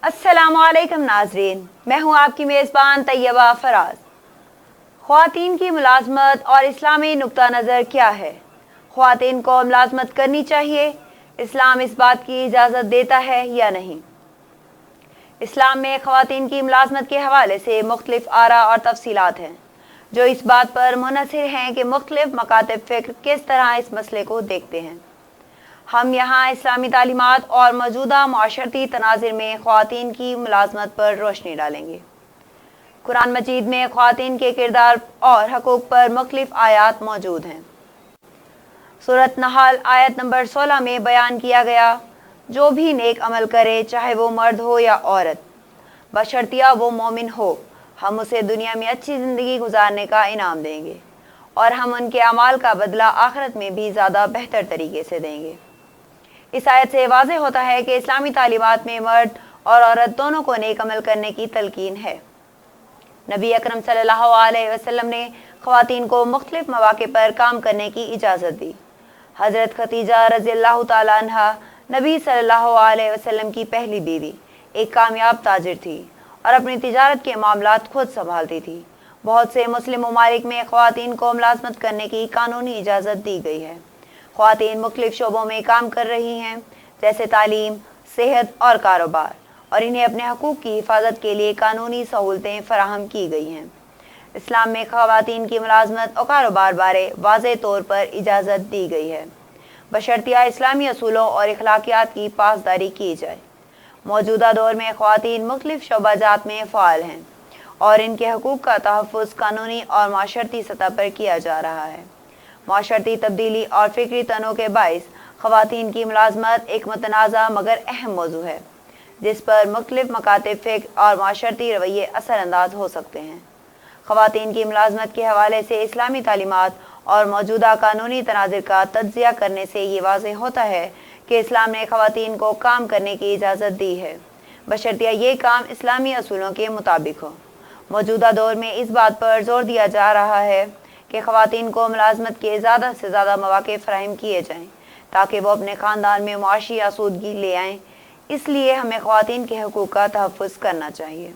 अस्सलामु अलैकुम नाजरीन, मैं हूँ आपकी मेज़बान तैयबा फराज। ख़वातीन की मुलाज़मत और इस्लामी नुक्ता नज़र क्या है? ख़वातीन को मुलाज़मत करनी चाहिए? इस्लाम इस बात की इजाज़त देता है या नहीं? इस्लाम में ख़वातीन की मुलाज़मत के हवाले से मुख्तलिफ़ आरा और तफसीलात हैं, जो इस बात पर मुनहसिर हैं कि मुख्तलिफ़ मकातब फ़िक्र किस तरह इस मसले को देखते हैं। हम यहाँ इस्लामी तालीमात और मौजूदा माशरती तनाज़िर में ख़वातीन की मुलाज़मत पर रोशनी डालेंगे। कुरान मजीद में ख़वातीन के किरदार और हकूक़ पर मुख्तलिफ़ आयात मौजूद हैं। सूरत नहल आयत नंबर 16 में बयान किया गया, जो भी नेक अमल करे, चाहे वो मर्द हो या औरत, बशर्तिया वो मोमिन हो, हम उसे दुनिया में अच्छी ज़िंदगी गुजारने का इनाम देंगे और हम उनके अमाल का बदला आखिरत में भी ज़्यादा बेहतर तरीके से देंगे। इस आयत से वाज़ेह होता है कि इस्लामी तालीमात में मर्द और औरत दोनों को नेक अमल करने की तलकीन है। नबी अकरम सल्लल्लाहु अलैहि वसल्लम ने ख़वातीन को मुख्तलिफ़ मौक़े पर काम करने की इजाज़त दी। हज़रत खदीजा रज़ियल्लाहु ताला अन्हा नबी सल्लल्लाहु अलैहि वसल्लम की पहली बीवी, एक कामयाब ताजिर थी और अपनी तिजारत के मामलात खुद संभालती थी। बहुत से मुस्लिम ममालिक में ख़वातीन को मुलाज़मत करने की कानूनी इजाज़त दी गई है। ख़वातीन मुख्तलिफ़ शोबों में काम कर रही हैं, जैसे तालीम, सेहत और कारोबार, और इन्हें अपने हकूक़ की हिफाजत के लिए कानूनी सहूलतें फराहम की गई हैं। इस्लाम में ख़वातीन की मुलाज़मत और कारोबार बारे वाज़ेह तौर पर इजाज़त दी गई है, बशर्तिया इस्लामी असूलों और अखलाकियात की पासदारी की जाए। मौजूदा दौर में ख़वातीन मुख्तलिफ़ शोबाजात में फ़ाल हैं और इनके हकूक़ का तहफ़्फ़ुज़ कानूनी और माशरती सतह पर किया जा रहा है। माशरती तब्दीली और फ़िक्री तनों के बाइस ख़वातीन की मुलाज़मत एक मतनाज़ा मगर अहम मौजू है, जिस पर मुख्तलिफ़ मकातब फ़िक्र और माशरती रवैये असरअंदाज हो सकते हैं। ख़वातीन की मुलाज़मत के हवाले से इस्लामी तालीमात और मौजूदा कानूनी तनाज़िर का तज्ज़िया करने से ये वाज़ेह होता है कि इस्लाम ने ख़वातीन को काम करने की इजाज़त दी है, बशर्तिया ये काम इस्लामी असूलों के मुताबिक हो। मौजूदा दौर में इस बात पर ज़ोर दिया जा रहा है कि ख़वातीन को मुलाज़मत के ज़्यादा से ज़्यादा मौक़े फ़राहम किए जाएँ ताकि वो अपने ख़ानदान में मुआशी आसूदगी ले आएँ। इसलिए हमें ख़वातीन के हकूक़ का तहफ़्फ़ुज़ करना चाहिए।